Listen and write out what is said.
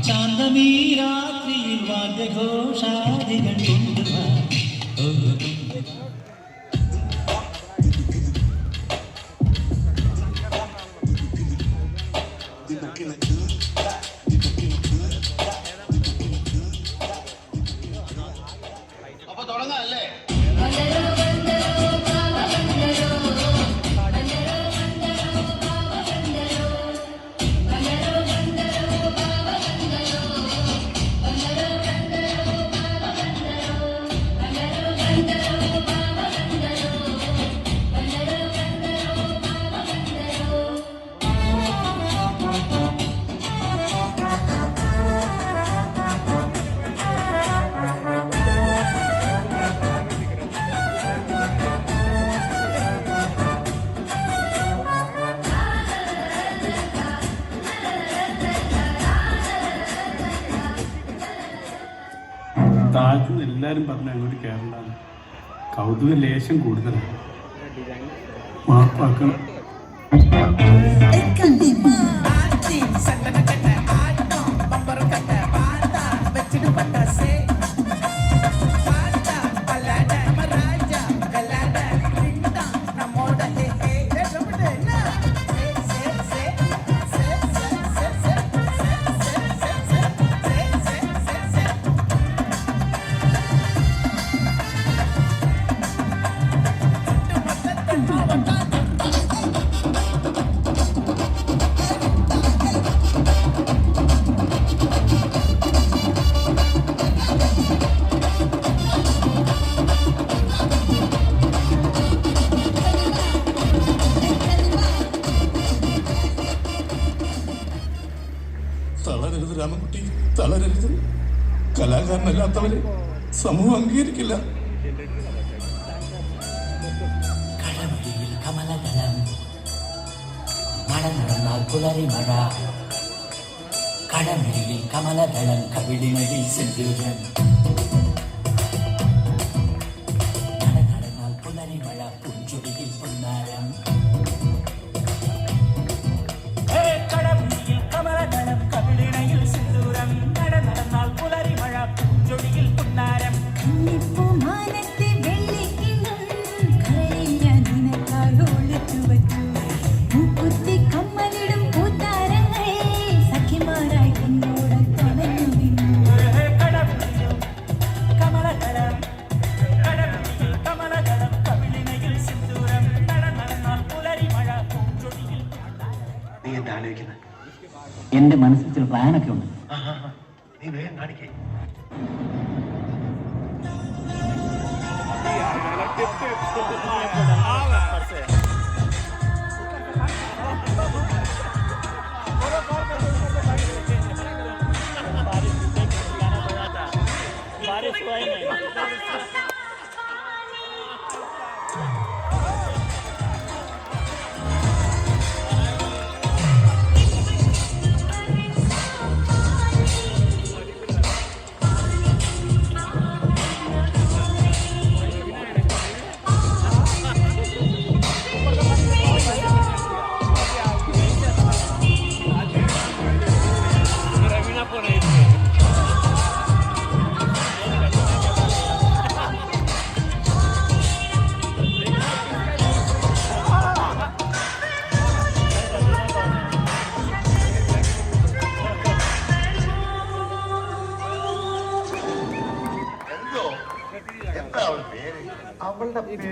ചാന്തമീ രാത്രിയിൽ വാദ്യഘോഷാദികൾ കൊണ്ടുവാ. അപ്പൊ തുടങ്ങാല്ലേ? താഴത്തുനിന്ന് എല്ലാവരും പറഞ്ഞു അങ്ങോട്ട് കയറണ്ടാണ്. കൗതുക ലേശം കൂടുതലാണ്. മാപ്പാക്കണം. തളരരുത് രാമൻകുട്ടി, തളരരുത്. കലാകാരനല്ലാത്തവരെ സമൂഹം അംഗീകരിക്കില്ല. കടമഴിയിൽ കമലദളം മഴ നടന്നാൽ പുലരി മഴ. കടമഴിയിൽ കമലദളം കവിളിനയിൽ സിന്ദൂരം. മഴ നടന്നാൽ പുലരി മഴ പുഞ്ചുടിയിൽ പൊന്നാരം. കടമഴിയിൽ കമലദളം കവിളിനയിൽ സിന്ദൂരം. മഴ നടന്നാൽ പുലരി മഴ പുഞ്ചുടിയിൽ പൊന്നാരം. എന്റെ മനസ്സിൽ ചില പ്ലാനൊക്കെ ഉണ്ട്. നീ വേഗം കാണിക്കേ. അവളുടെ പേര്